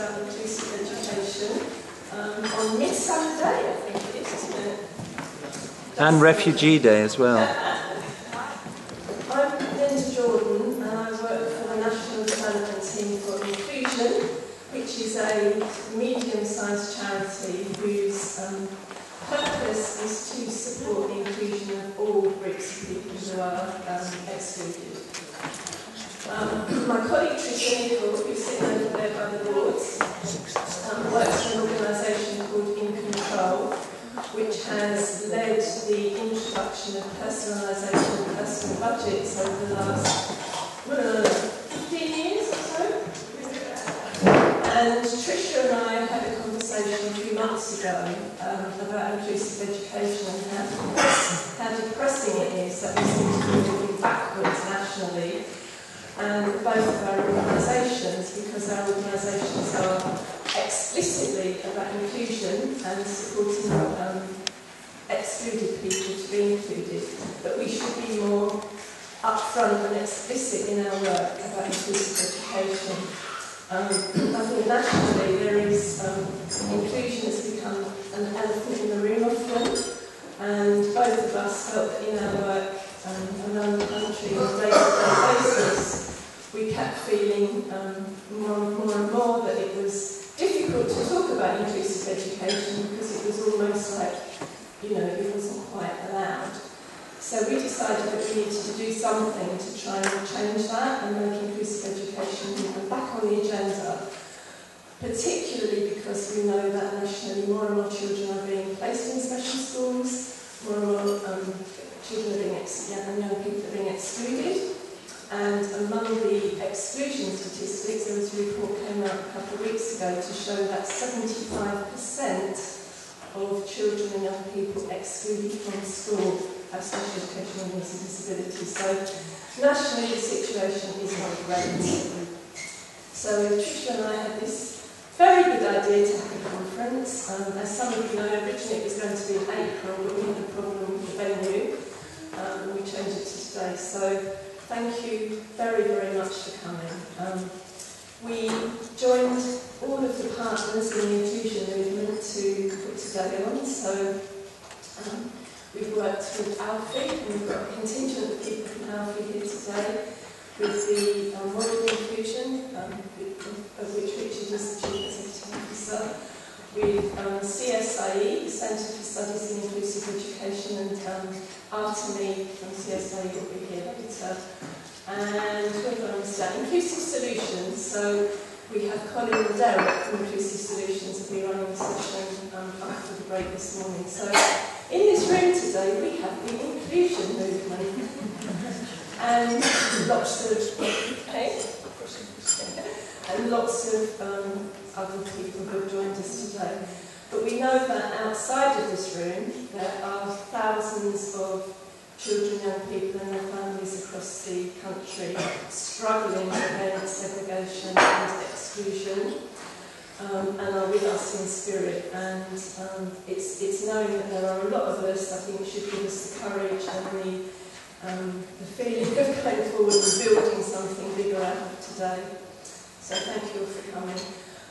about inclusive education on Midsummer Day, I think it is, isn't it? And Refugee Day as well. I'm Linda Jordan, and I work for the National Development Team for Inclusion, which is a medium-sized charity whose purpose is to support the inclusion of all groups of people who are excluded. My colleague Tricia Nicoll, who's sitting over there by the boards, works for an organisation called Nicoll, which has led the introduction of personalisation of personal budgets over the last 15 years or so. And Tricia and I had a conversation a few months ago about inclusive education and how depressing it is that we seem to be moving backwards nationally. And both of our organisations, because our organisations are explicitly about inclusion and supporting excluded people to be included, but we should be more upfront and explicit in our work about inclusive education. I think nationally there is inclusion has become an elephant in the room often, and both of us felt that in our work around the country on a day-to-day basis, we kept feeling more and more that it was difficult to talk about inclusive education because it was almost like, it wasn't quite allowed. So we decided that we needed to do something to try and change that and make inclusive education move back on the agenda, particularly because we know that nationally more and more children are being placed in special schools, more and more children are being and young people are being excluded. And among the exclusion statistics, there was a report came out a couple of weeks ago to show that 75% of children and young people excluded from school have special educational needs and disabilities. So nationally the situation is not great. So Tricia and I had this very good idea to have a conference. As some of you know, originally it was going to be in April, but we had a problem with the venue, and we changed it to today. So thank you very, very much for coming. We joined all of the partners in the inclusion movement to put today on. So we've worked with Alfie, and we've got a contingent of people from Alfie here today, with the model inclusion, of which Richard is the Chief Executive Officer, with CSIE, the Centre for Studies in Inclusive Education, and Artemi from CSIE will be here later. And we've got Inclusive Solutions, so we have Colin and Derek from Inclusive Solutions will be running the session after the break this morning. So in this room today we have the inclusion movement and lots of other people who have joined us today. But we know that outside of this room there are thousands of children, young people and their families across the country struggling against segregation and exclusion, and are with us in spirit. And it's knowing that there are a lot of us, I think, should give us the courage and the feeling of going forward and building something bigger out of today. So thank you all for coming.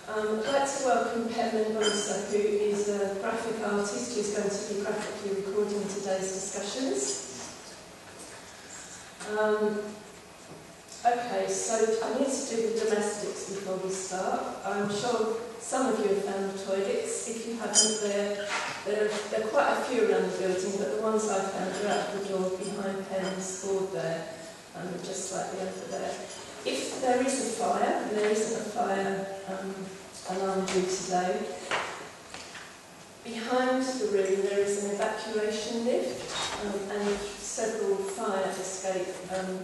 I'd like to welcome Pam Monster, who is a graphic artist who's going to be graphically recording today's discussions. Okay, so I need to do the domestics before we start. I'm sure some of you have found the toilets. If you haven't, there are quite a few around the building, but the ones I found are out the door behind Penn's board there, just slightly over there. If there is a fire, and there isn't a fire alarm due today, behind the room there is an evacuation lift and several fire escape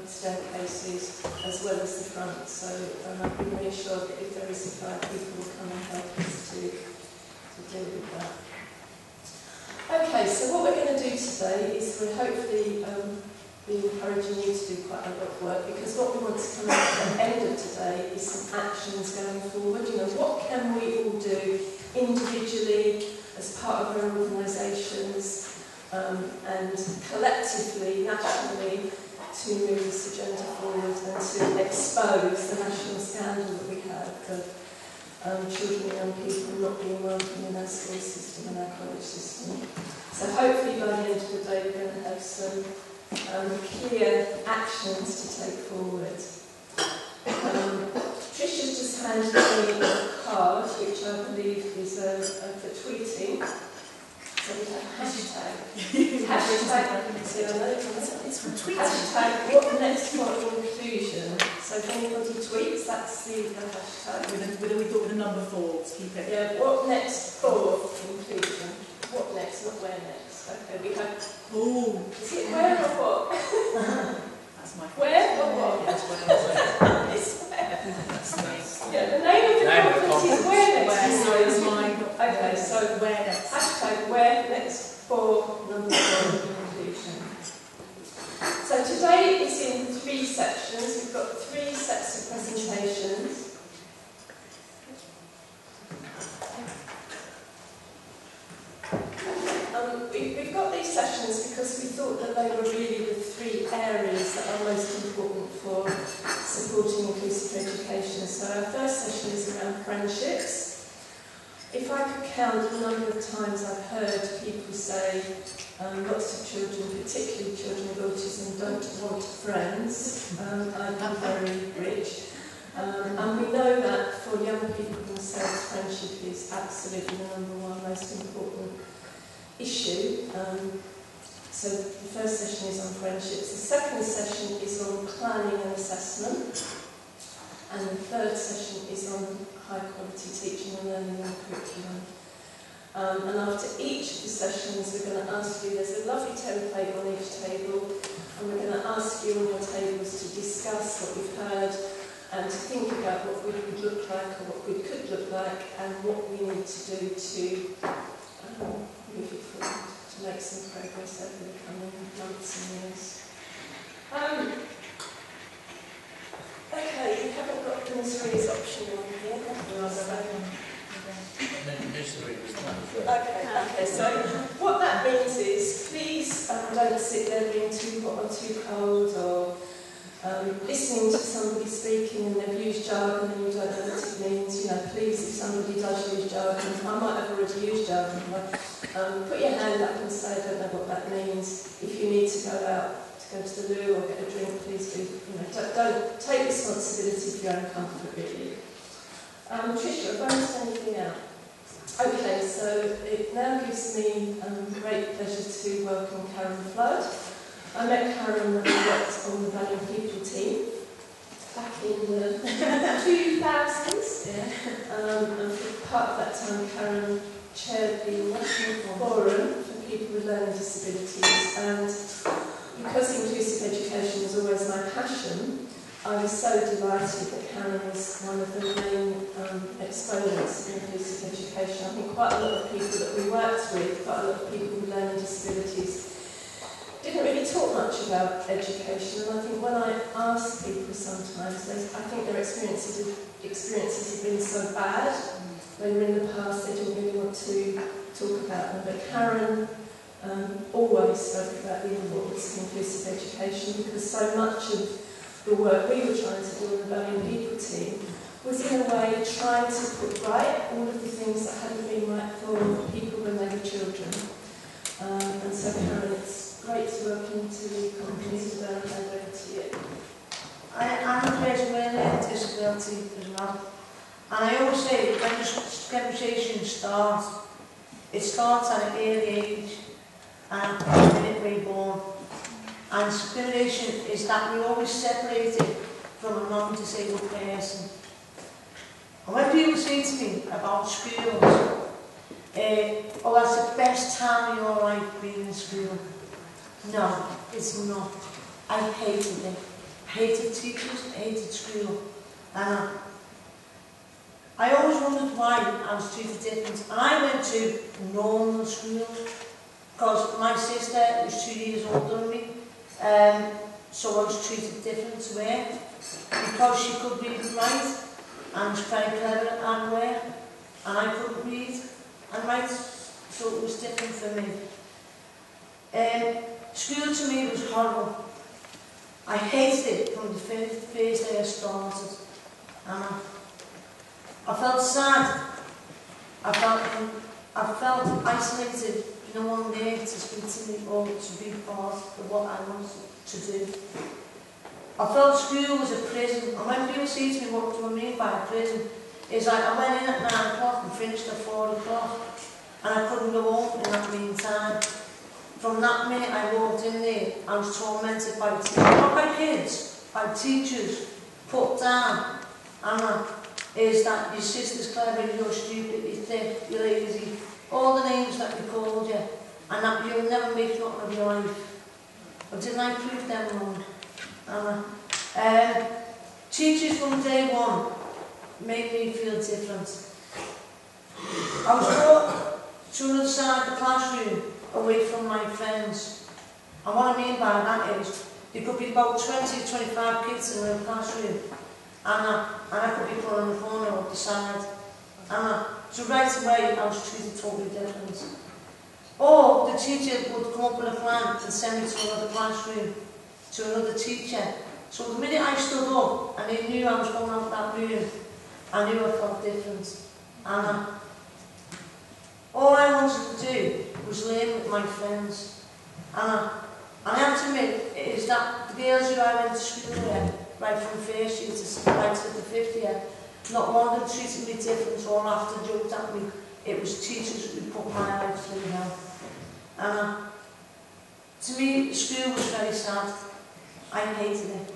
staircases as well as the front. So I've been reassured that if there is a fire, people will come and help us to deal with that. Okay, so what we're going to do today is we're hopefully be encouraging you to do quite a lot of work, because what we want to come out at the end of today is some actions going forward. What can we all do individually, as part of our organisations, and collectively, nationally, to move this agenda forward and to expose the national scandal that we have of children and young people not being welcome in our school system and our college system. So hopefully by the end of the day we're going to have some clear actions to take forward. Tricia's just handed me a card which I believe is for tweeting. So we have hashtag. It's for tweeting. Hashtag what next for inclusion. So if anybody tweets, that's the hashtag. With a number 4 to keep it. Yeah, what next for inclusion? What next, not where next. Okay, we have. Oh. Is it where or what? That's my. Where or what? Yes, where. It's where. Yeah, the name of the conference is where next. Where, so it's mine. Okay, so where next. Hashtag where next for number 4 inclusion. So today it's in 3 sections. We've got 3 sets of presentations. We've got these sessions because we thought that they were really the 3 areas that are most important for supporting inclusive education. So our first session is around friendships. If I could count the number of times I've heard people say lots of children, particularly children with autism, don't want friends, I'd be very rich. And we know that for young people themselves, friendship is absolutely the number 1 most important issue. So the first session is on friendships. The second session is on planning and assessment. And the third session is on high quality teaching and learning and curriculum. And after each of the sessions we're going to ask you, there's a lovely template on each table, and we're going to ask you on your tables to discuss what we've heard and to think about what we would look like or what we could look like and what we need to do to move it forward, to make some progress over the coming months and years. Okay, we haven't got the misery is optional on here. Okay, so what that means is please don't sit there being too hot or too cold or listening to somebody speaking and they've used jargon and you don't know what it means. You know, please, if somebody does use jargon, I might have already used jargon, but put your hand up and say, I don't know what that means. If you need to go out, go to the loo or get a drink, please do. You know, don't take responsibility for your own comfort, really. Tricia, have I missed anything out? Okay, so it now gives me great pleasure to welcome Karen Flood. I met Karen when I worked on the Valiant People team back in the 2000s. Yeah. And for part of that time, Karen chaired the National Forum for People with Learning Disabilities, and because inclusive education was always my passion, I was so delighted that Karen was one of the main exponents of inclusive education. I think quite a lot of people that we worked with, quite a lot of people with learning disabilities, didn't really talk much about education. And I think when I ask people sometimes, I think their experiences have been so bad. They were in the past, they didn't really want to talk about them. But Karen always spoke about the importance of inclusive education, because so much of the work we were trying to do on the Valiant People team was in a way trying to put right all of the things that hadn't been right for people when they were children. And so Karen, it's great to welcome you to the conference today and hand over to you. I'm a person with learning disability as well. And I always say when the conversation starts, it starts at an early age. And the minute we're born. And discrimination is that we're always separated from a non-disabled person. And when people say to me about schools, oh, that's the best time of your life being in school. No, it's not. I hated it. I hated teachers, I hated school. And I always wondered why I was treated different. And I went to normal schools, because my sister was 2 years older than me, so I was treated different to her, because she could read and write, and was very clever at work, and I couldn't read and write, so it was different for me. School to me was horrible. I hated it from the first day I started, and I I felt sad. I felt isolated. No one there to speak to me or to be part of what I wanted to do. I felt school was a prison, and when people say to me, what do I mean by a prison? It's like I went in at 9 o'clock and finished at 4 o'clock, and I couldn't go home in that meantime. From that minute I walked in there, I was tormented by not by kids, by teachers, put down. Anna, is that your sister's clever, you're stupid, you're thick, you're lazy, all the names that they called you, and that you'll never make nothing of your life. But didn't I prove them wrong? Anna. Teachers from day one made me feel different. I was brought to another side of the classroom, away from my friends. And what I mean by that is, there could be about 20 to 25 kids in a classroom, and I could be put on the corner or the side. So right away, I was treated totally different. Or the teacher would come up with a plan and send me to another classroom, to another teacher. So the minute I stood up and they knew I was going out that room, I knew I felt different. And all I wanted to do was learn with my friends. And I have to admit, is that the girls who I went to school with, right from first year to right to the 5th year, not one of them treated me different or after joked at me. It was teachers who put my life through hell. And to me, school was very sad. I hated it.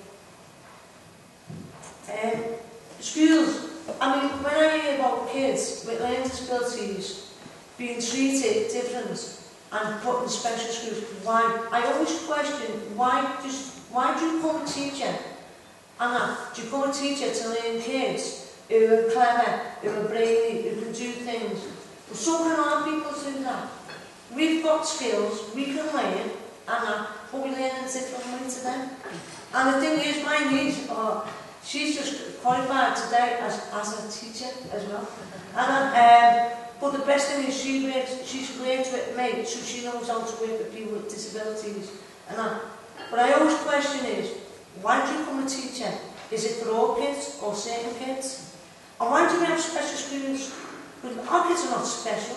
Schools, I mean, when I hear about kids with learning disabilities being treated different and put in special schools, why? I always question, why do you become a teacher? Anna, do you become a teacher to learn kids who are clever, who are brainy, who can do things? But so can our people do that. We've got skills, we can learn, Anna, but we learn in a different way to them. And the thing is, my niece, she's just qualified today as a teacher as well. And but the best thing is she's great with me, so she knows how to work with people with disabilities. But I always question is, why do you become a teacher? Is it for all kids or certain kids? And why do we have special schools? Because our kids are not special.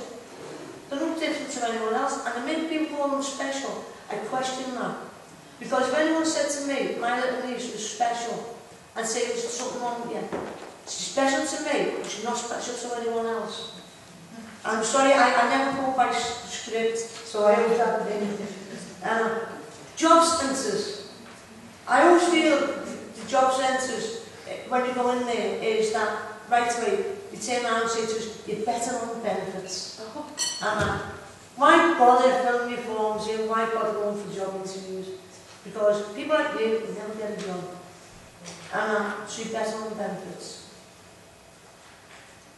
They're no different to anyone else. And the minute people call them special, I question that. Because if anyone said to me, my little niece was special, I'd say there's something wrong with you. She's special to me, but she's not special to anyone else. I'm sorry, I never go by script, so I always have it in. Job centres. I always feel the job centres, when you go in there, is that right away, you turn around and say to us, you're better on benefits. Why bother filling your forms in? Why bother going for job interviews? Because people like you will never get a job. So you're better on benefits.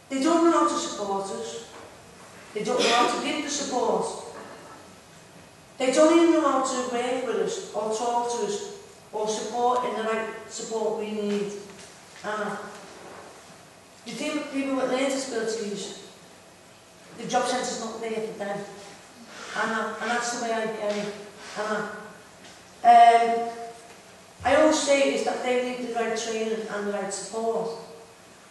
They don't know how to support us. They don't know how to give the support. They don't even know how to work with us, or talk to us, or support in the right support we need. You think with people with learning disabilities, the job centre's not there for them. And that's the way I get it. I always say is that they need the right training and the right support.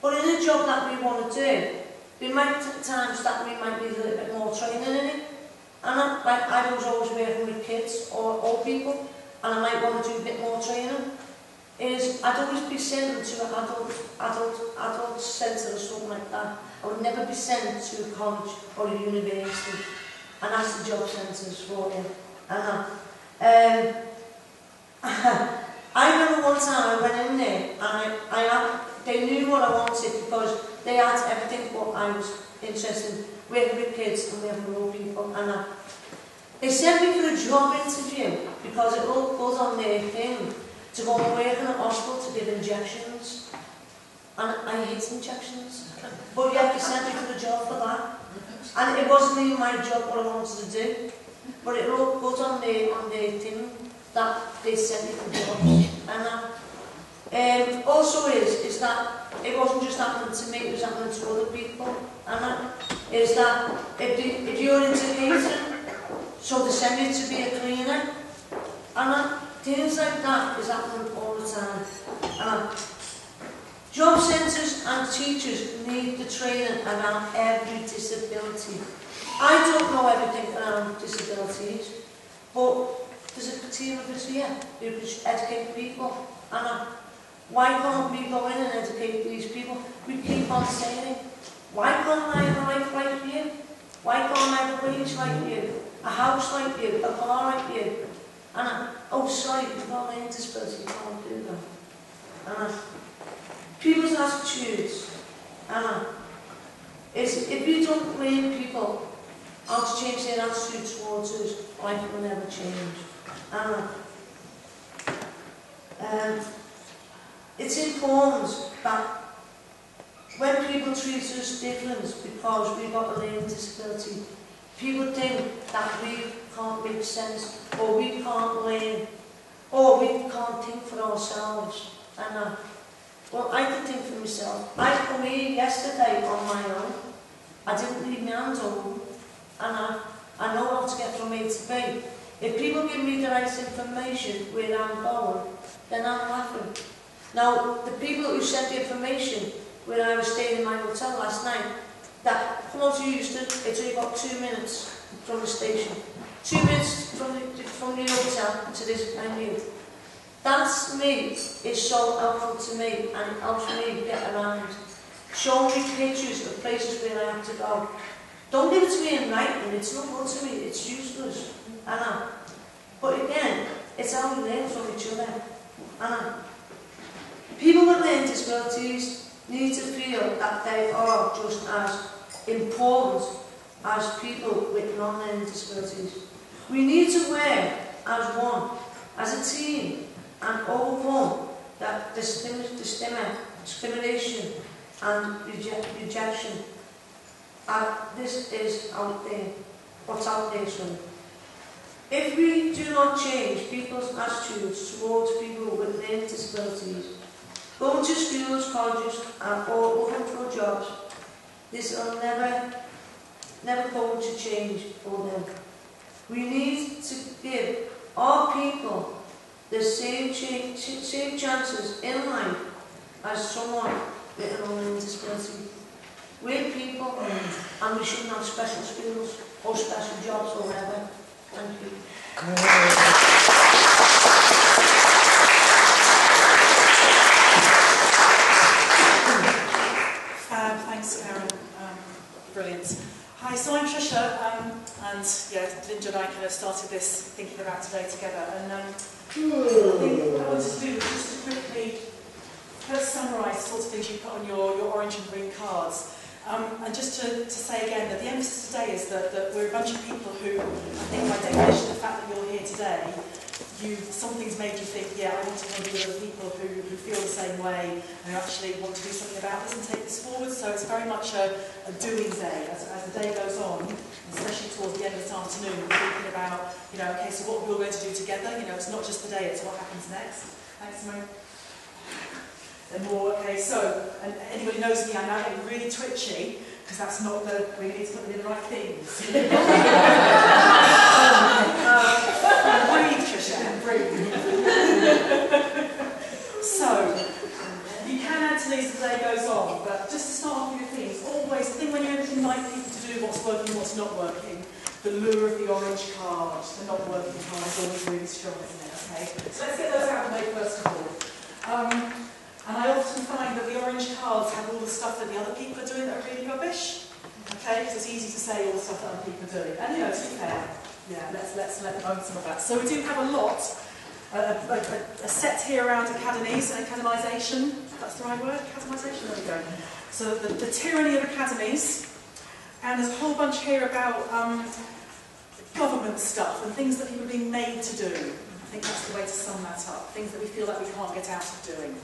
But in a job that we want to do, there might be times that we might need a little bit more training in it. And I was always working with kids or old people, and I might want to do a bit more training. I'd always be sent to an adult centre or something like that. I would never be sent to a college or a university. And that's the job centres for you. I remember one time I went in there and they knew what I wanted because they had everything what I was interested in, working with kids and working with old people. They sent me for a job interview because it all goes on their thing to go and work in a hospital to give injections. And I hate injections. But yet they sent me for a job for that. And it wasn't even my job what I wanted to do. But it all goes on their thing that they sent me for jobs. And also is that it wasn't just happening to me, it was happening to other people. And is that if you're into Rieser, so they send you to be a cleaner. And things like that is happening all the time. Job centres and teachers need the training around every disability. I don't know everything around disabilities, but there's a team of us here who can educate people. And why can't we go in and educate these people? We keep on saying, why can't I have a life like you? Why can't I have a wage like you? A house like you? A car like you? And oh sorry, you've got an disability, you can't do that. And people's attitudes, is if we don't train people how to change their attitude towards us, life will never change. It's important that when people treat us different because we've got a learning disability, people think that we can't make sense, or we can't learn, or we can't think for ourselves. Well, I can think for myself. I come here yesterday on my own. I didn't leave my hands home, and I know how to get from A to B. If people give me the right information where I'm going, then I'm laughing. Now, the people who sent the information where I was staying in my hotel last night, that come out to Houston, it's only about 2 minutes from the station. 2 minutes from the hotel to this venue. That's me, is so helpful to me, and it helps me get around. Show me pictures of places where I have to go. Don't give it to me in writing, it's not good to me, it's useless. But again, it's how we learn from each other. People with learning disabilities need to feel that they are just as important as people with non-learning disabilities. We need to work as one, as a team, and overcome that discrimination and rejection. This is out there, what's out there. So, if we do not change people's attitudes towards people with learning disabilities, going to schools, colleges, or looking for jobs, this will never going to change for them. We need to give our people the same chances in life as someone with a learning disability. We're people, and we shouldn't have special skills or special jobs or whatever. Thank you. Thanks, Karen. Brilliant. Hi, so I'm Tricia, and yeah, Linda and I kind of started this thinking about today together. And I think what I wanted to do was just to quickly first summarise the sorts of things you put on your orange and green cards. And just to say again that the emphasis today is that we're a bunch of people who, I think by definition, the fact that you're here today, something's made you think, yeah, I want to be with other people who feel the same way and who actually want to do something about this and take this forward. So it's very much a doing day. As the day goes on, especially towards the end of this afternoon, we're thinking about, okay, so what we're going to do together. It's not just the day, it's what happens next. Thanks, Simone. And more, okay, so, and anybody knows me, I'm now getting really twitchy, because that's not we need to put them in the right things. Breathe, Tricia, breathe. So, you can add to these as the day goes on, but just to start off with your themes, always, I think when you invite people to do what's working, what's not working, the lure of the orange card, the not working card is always really strong, isn't it? Okay, so let's get those out of the way first of all. And I often find that the orange cards have all the stuff that the other people are doing that are really rubbish. Okay, because it's easy to say all the stuff that other people are doing. And to be fair, yeah, let's let them own some of that. So we do have a lot, a set here around academies and academisation. That's the right word, academisation? There we go. So the tyranny of academies. And there's a whole bunch here about government stuff and things that people are being made to do. I think that's the way to sum that up. Things that we feel like we can't get out of doing.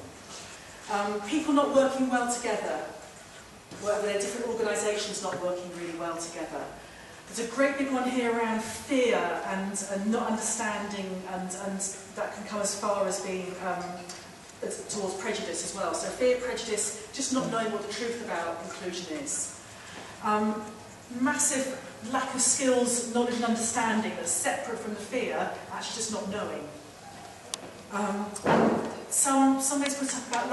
People not working well together, where there are different organisations not working really well together. There's a great big one here around fear and not understanding, and that can come as far as being towards prejudice as well. So fear, prejudice, just not knowing what the truth about inclusion is. Massive lack of skills, knowledge and understanding that's separate from the fear, actually just not knowing. Some experts talk about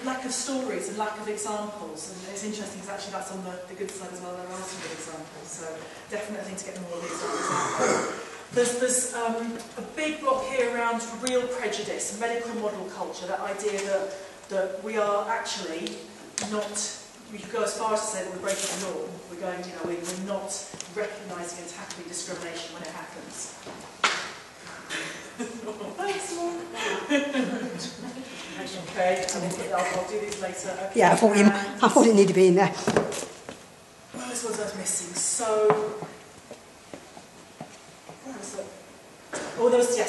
lack of stories and lack of examples, and it's interesting because actually that's on the good side as well. There are some good examples, so definitely a thing to get more of these examples. There's a big block here around real prejudice, medical model culture, that idea that we are actually not, we could go as far as to say that we're breaking the norm. We're going, we're not recognising and tackling discrimination when it happens. Okay, I'll do these later. Okay. Yeah, I thought it needed to be in there. Oh, this one's I was missing. So, where was it? Oh, there was the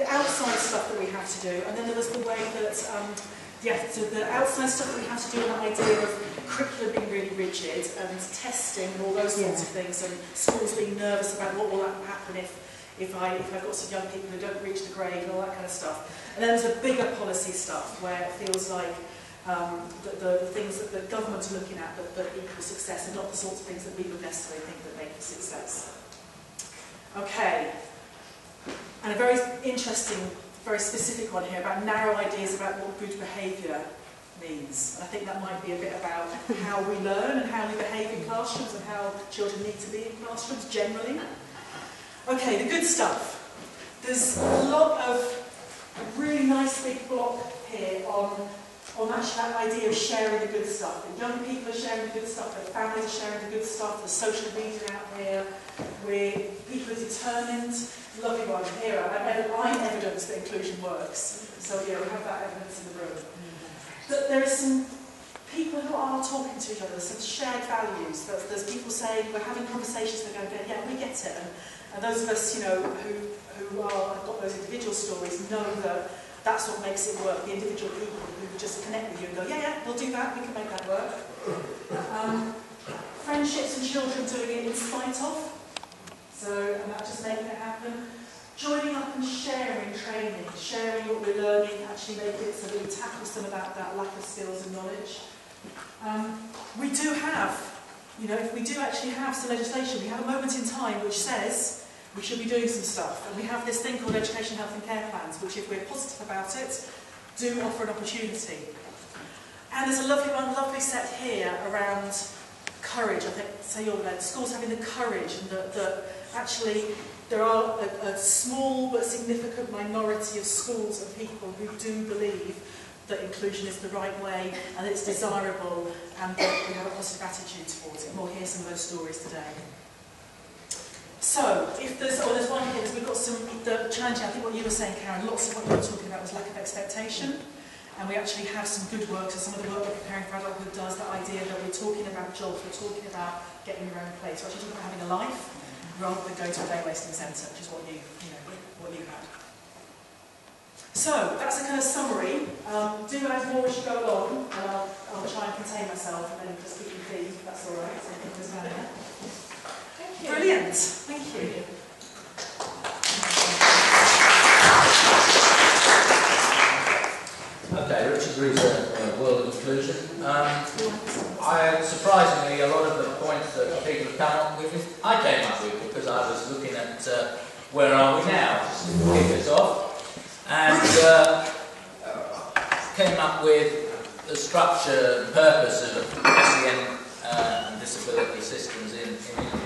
outside stuff that we have to do, and then there was the way that so the outside stuff that we have to do, and the idea of curriculum being really rigid and testing and all those sorts of things, and schools being nervous about what will happen if I've got some young people who don't reach the grade and all that kind of stuff. And then there's a bigger policy stuff where it feels like the things that the government are looking at that equal success are not the sorts of things that we would necessarily think that make for success. Okay. And a very interesting, very specific one here about narrow ideas about what good behaviour means. And I think that might be a bit about how we learn and how we behave in classrooms and how children need to be in classrooms generally. Okay, the good stuff. There's a lot of really nice big block here on actually that idea of sharing the good stuff. That young people are sharing the good stuff, that families are sharing the good stuff, there's social media out here, where people are determined. Lovely one here. I'm evidence that inclusion works. So yeah, we have that evidence in the room. That there is some people who are talking to each other, there's some shared values. There's people saying, we're having conversations, they're going, yeah, we get it. And those of us, who have got those individual stories know that that's what makes it work. The individual people who just connect with you and go, yeah, we'll do that, we can make that work. Friendships and children doing it in spite of. So, and that just making it happen. Joining up and sharing training, sharing what we're learning, actually make it so that we tackle some of that lack of skills and knowledge. We do have, if we do actually have some legislation, we have a moment in time which says we should be doing some stuff. And we have this thing called Education, Health and Care Plans, which if we're positive about it, do offer an opportunity. And there's a lovely set here around courage. I think, say you're led, schools having the courage, and that actually there are a small but significant minority of schools and people who do believe that inclusion is the right way and it's desirable and that we have a positive attitude towards it. And we'll hear some of those stories today. So, if there's one here, we've got the challenge, I think what you were saying, Karen, lots of what you were talking about was lack of expectation. And we actually have some good work, so some of the work that Preparing for Adulthood does, that idea that we're talking about jobs, we're talking about getting your own place, we're actually talking about having a life, rather than go to a day wasting centre, which is what you had. So, that's a kind of summary. Do add more as you go along, and I'll try and contain myself and then just keep your theme, if that's alright. So thank you. Brilliant. Thank you. Okay, Richard Rieser, World of Inclusion. Surprisingly, a lot of the points that people have come up with, I came up with because I was looking at where are we now, just to kick us off, and came up with the structure and purpose of SEN and disability systems in England.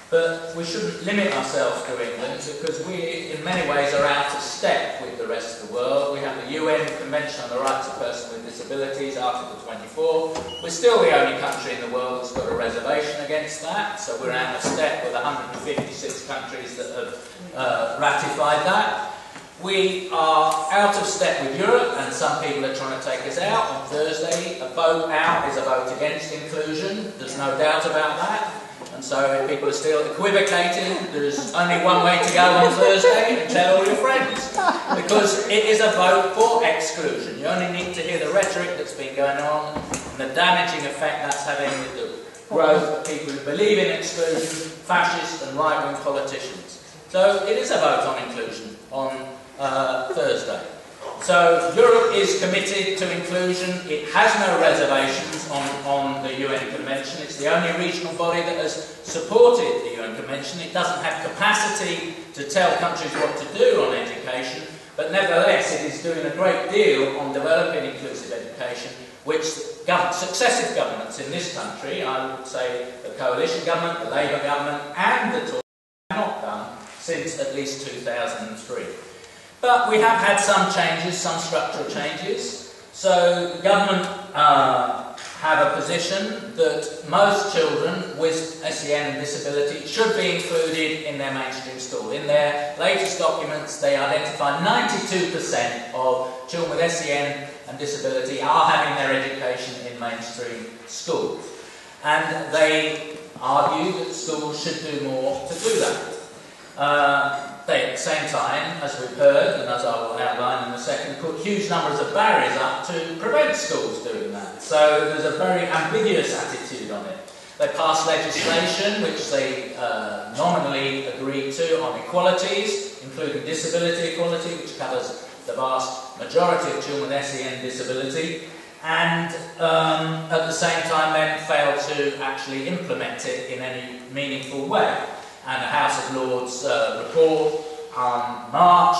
But we shouldn't limit ourselves to England because we, in many ways, are out of step with the rest of the world. We have the UN Convention on the Rights of Persons with Disabilities, Article 24. We're still the only country in the world that's got a reservation against that, so we're out of step with 156 countries that have ratified that. We are out of step with Europe, and some people are trying to take us out. On Thursday, a vote out is a vote against inclusion. There's no doubt about that. And so if people are still equivocating, there's only one way to go on Thursday, and tell all your friends. Because it is a vote for exclusion. You only need to hear the rhetoric that's been going on and the damaging effect that's having with the growth of people who believe in exclusion, fascist and right-wing politicians. So it is a vote on inclusion on Thursday. So Europe is committed to inclusion. It has no reservations on the UN Convention. It's the only regional body that has supported the UN Convention. It doesn't have capacity to tell countries what to do on education, but nevertheless it is doing a great deal on developing inclusive education, which successive governments in this country, I would say the coalition government, the Labour government and the Tories, have not done since at least 2003. But we have had some changes, some structural changes. So the government have a position that most children with SEN and disability should be included in their mainstream school. In their latest documents, they identify 92% of children with SEN and disability are having their education in mainstream schools. And they argue that schools should do more to do that. They, at the same time, as we've heard, and as I will outline in a second, put huge numbers of barriers up to prevent schools doing that. So there's a very ambiguous attitude on it. They pass legislation which they nominally agree to on equalities, including disability equality, which covers the vast majority of children with SEN disability, and at the same time then fail to actually implement it in any meaningful way. And the House of Lords report on March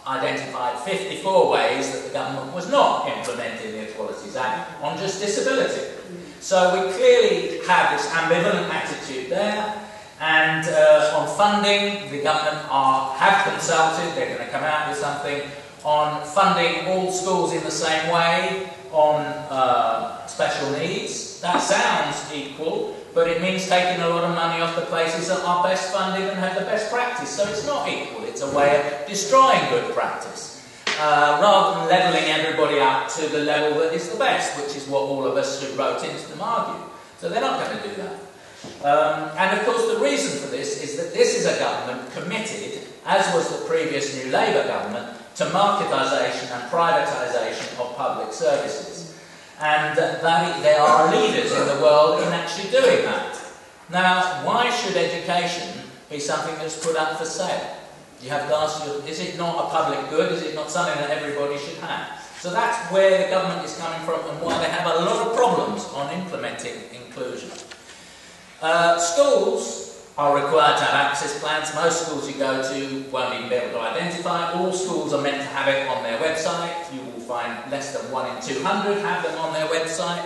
identified 54 ways that the government was not implementing the Equalities Act on just disability. So we clearly have this ambivalent attitude there. And on funding, the government have consulted, they're going to come out with something on funding all schools in the same way on special needs. That sounds equal, but it means taking a lot of money off the places that are best funded and have the best practice. So it's not equal, it's a way of destroying good practice, rather than levelling everybody up to the level that is the best, which is what all of us who wrote into them argue. So they're not going to do that. And of course the reason for this is that this is a government committed, as was the previous New Labour government, to marketisation and privatisation of public services. And they are leaders in the world in actually doing that. Now, why should education be something that's put up for sale? You have to ask yourself, is it not a public good? Is it not something that everybody should have? So that's where the government is coming from and why they have a lot of problems on implementing inclusion. Schools are required to have access plans. Most schools you go to won't even be able to identify. All schools are meant to have it on their website. You will find less than 1 in 200 have them on their website.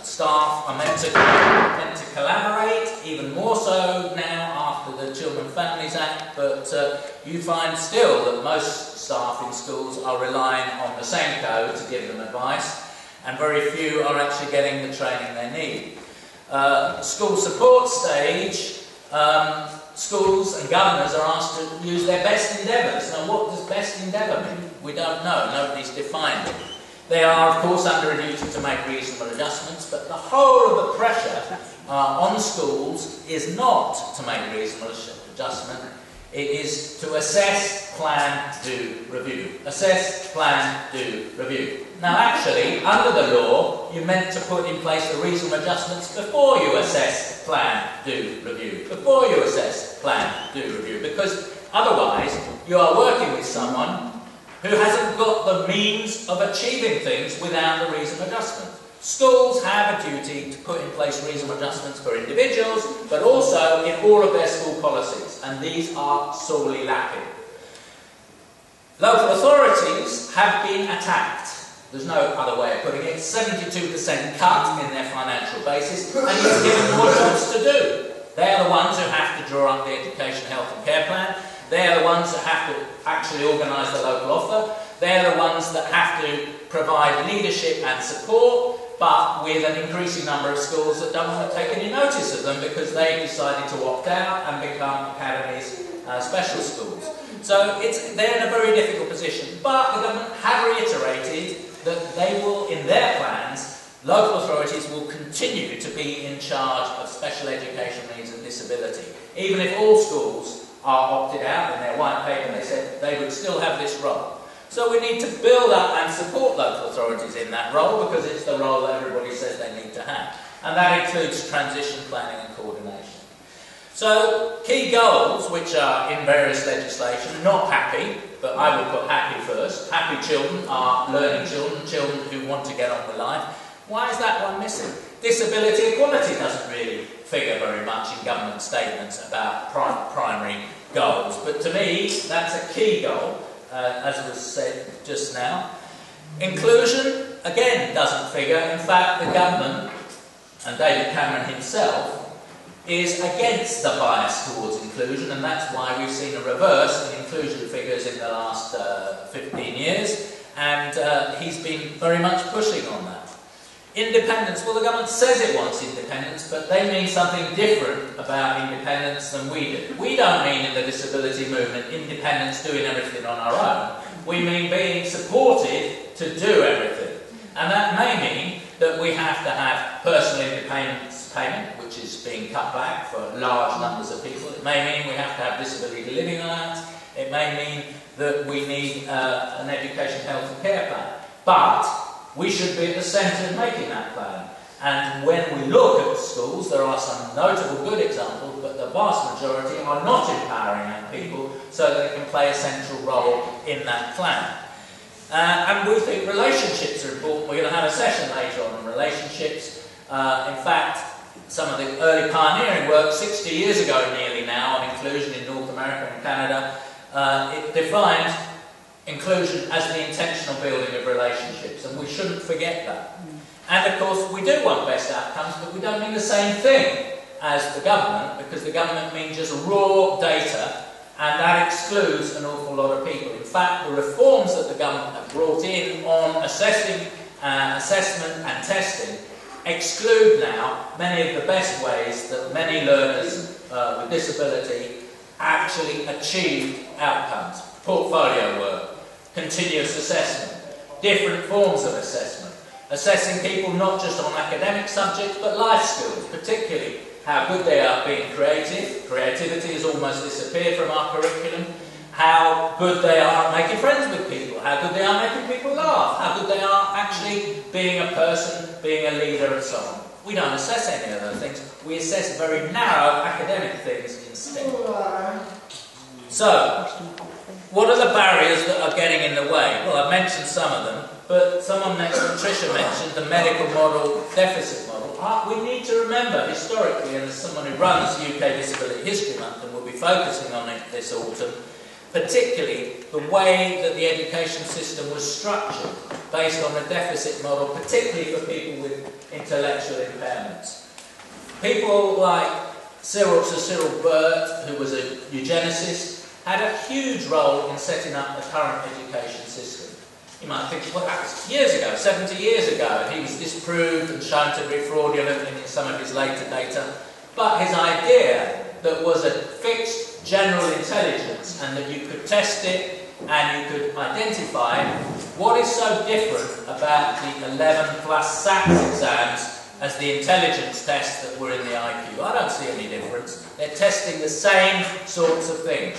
Staff are meant to collaborate, even more so now after the Children and Families Act, but you find still that most staff in schools are relying on the same code to give them advice, and very few are actually getting the training they need. School support stage, schools and governors are asked to use their best endeavours. Now, what does best endeavour mean? We don't know. Nobody's defined it. They are, of course, under a duty to make reasonable adjustments, but the whole of the pressure on schools is not to make reasonable adjustment. It is to assess, plan, do, review. Assess, plan, do, review. Now, actually, under the law, you're meant to put in place the reasonable adjustments before you assess, plan, do, review. Before you assess, plan, do, review. Because otherwise, you are working with someone who hasn't got the means of achieving things without the reasonable adjustment. Schools have a duty to put in place reasonable adjustments for individuals, but also in all of their school policies, and these are sorely lacking. Local authorities have been attacked. There's no other way of putting it. 72% cut in their financial basis, and you've given more jobs to do. They're the ones who have to draw up the education, health and care plan. They're the ones that have to actually organise the local offer. They're the ones that have to provide leadership and support, but with an increasing number of schools that don't want to take any notice of them because they've decided to opt out and become academies, special schools. So they're in a very difficult position. But the government have reiterated that they will, in their plans, local authorities will continue to be in charge of special education needs and disability. Even if all schools are opted out, in their white paper they said they would still have this role. So we need to build up and support local authorities in that role because it's the role that everybody says they need to have. And that includes transition planning and coordination. So key goals, which are in various legislation, not happy, but I will put happy first. Happy children are learning children, children who want to get on with life. Why is that one missing? Disability equality doesn't really figure very much in government statements about primary goals, but to me that's a key goal. as was said just now. Inclusion, again, doesn't figure. In fact, the government, and David Cameron himself, is against the bias towards inclusion, and that's why we've seen a reverse in inclusion figures in the last 15 years, and he's been very much pushing on that. Independence, well, the government says it wants independence, but they mean something different about independence than we do. We don't mean in the disability movement independence doing everything on our own. We mean being supported to do everything. And that may mean that we have to have personal independence payment, which is being cut back for large numbers of people. It may mean we have to have disability living allowance. It may mean that we need an education, health and care plan. But we should be at the centre of making that plan. And when we look at the schools, there are some notable good examples, but the vast majority are not empowering young people so that they can play a central role in that plan. And we think relationships are important. We're going to have a session later on relationships. In fact, some of the early pioneering work, 60 years ago nearly now, on inclusion in North America and Canada, it defined inclusion as the intentional building of relationships, and we shouldn't forget that. And of course, we do want best outcomes, but we don't mean the same thing as the government, because the government means just raw data, and that excludes an awful lot of people. In fact, the reforms that the government have brought in on assessment and testing exclude now many of the best ways that many learners with disability actually achieve outcomes. Portfolio work, continuous assessment, different forms of assessment, assessing people not just on academic subjects but life skills, particularly how good they are being creative. Creativity has almost disappeared from our curriculum. How good they are at making friends with people, how good they are making people laugh, how good they are actually being a person, being a leader and so on. We don't assess any of those things. We assess very narrow academic things instead. So, what are the barriers that are getting in the way? Well, I've mentioned some of them, but someone next to Tricia mentioned the medical model, deficit model. We need to remember historically, and as someone who runs UK Disability History Month and will be focusing on it this autumn, particularly the way that the education system was structured based on the deficit model, particularly for people with intellectual impairments. People like Sir Cyril Burt, who was a eugenicist, had a huge role in setting up the current education system. You might think, well, that was years ago, 70 years ago, and he was disproved and shown to be fraudulent in some of his later data. But his idea that was a fixed general intelligence and that you could test it and you could identify what is so different about the 11 plus SATs exams as the intelligence tests that were in the IQ. I don't see any difference. They're testing the same sorts of things.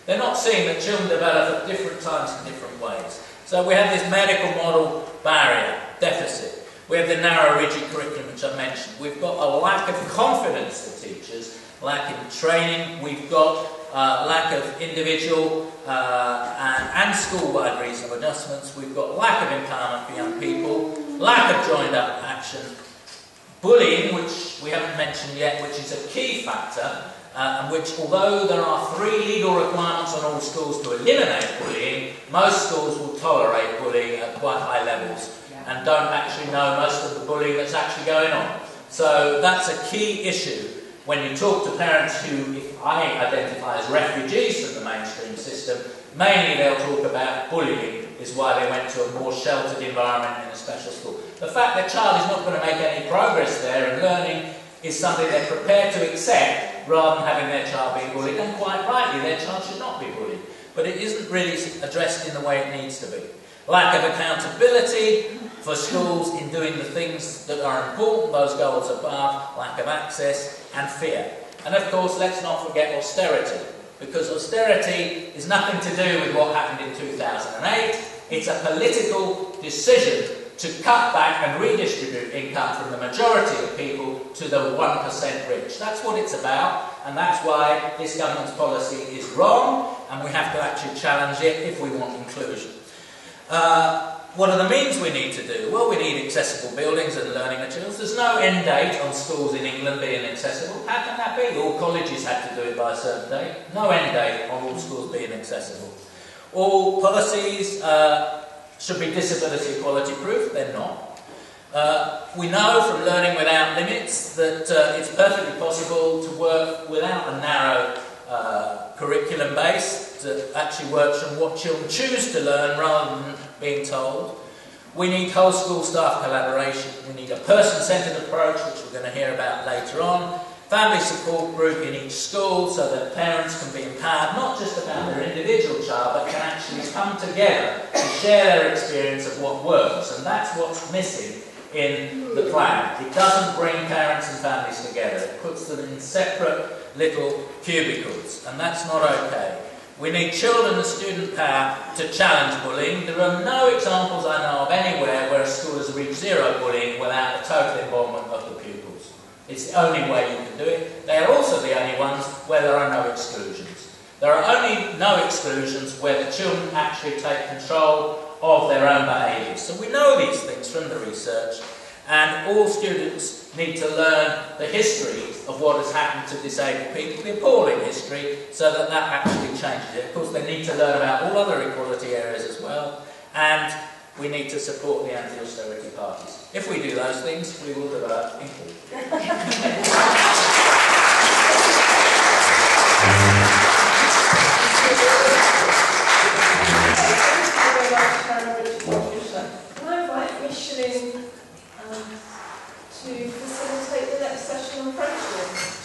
They're not seeing that children develop at different times in different ways. So we have this medical model barrier, deficit. We have the narrow, rigid curriculum, which I mentioned. We've got a lack of confidence for teachers, lack in training. We've got lack of individual and school-wide reasonable adjustments. We've got lack of empowerment for young people, lack of joined-up action, bullying, which we haven't mentioned yet, which is a key factor, and which, although there are 3 legal requirements on all schools to eliminate bullying, most schools will tolerate bullying at quite high levels and don't actually know most of the bullying that's actually going on. So that's a key issue when you talk to parents who, if I identify as refugees from the mainstream system, mainly they'll talk about bullying is why they went to a more sheltered environment in a special school. The fact their child is not going to make any progress there and learning is something they're prepared to accept rather than having their child being bullied, and quite rightly, their child should not be bullied. But it isn't really addressed in the way it needs to be. Lack of accountability for schools in doing the things that are important, those goals above, lack of access, and fear. And of course, let's not forget austerity, because austerity is nothing to do with what happened in 2008. It's a political decision to cut back and redistribute income from the majority of people to the 1% rich. That's what it's about, and that's why this government's policy is wrong, and we have to actually challenge it if we want inclusion. What are the means we need to do? Well, we need accessible buildings and learning materials. There's no end date on schools in England being accessible. How can that be? All colleges had to do it by a certain date. No end date on all schools being accessible. all policies should be disability equality proof. They're not. We know from Learning Without Limits that it's perfectly possible to work without a narrow curriculum base that actually works from what children choose to learn rather than being told. We need whole school staff collaboration. We need a person-centred approach, which we're going to hear about later on. Family support group in each school so that parents can be empowered, not just about their individual child, but can actually come together to share their experience of what works. And that's what's missing in the plan. It doesn't bring parents and families together. It puts them in separate little cubicles, and that's not okay. We need children and student power to challenge bullying. There are no examples I know of anywhere where a school has reached zero bullying without the total involvement of the pupils. It's the only way you can do it. They are also the only ones where there are no exclusions. There are only no exclusions where the children actually take control of their own behaviours. So we know these things from the research, and all students need to learn the history of what has happened to disabled people, the appalling history, so that that actually changes it. Of course, they need to learn about all other equality areas as well, and we need to support the anti-austerity parties. If we do those things, we will develop equality. Can I invite Michelin to facilitate the next session on approaches?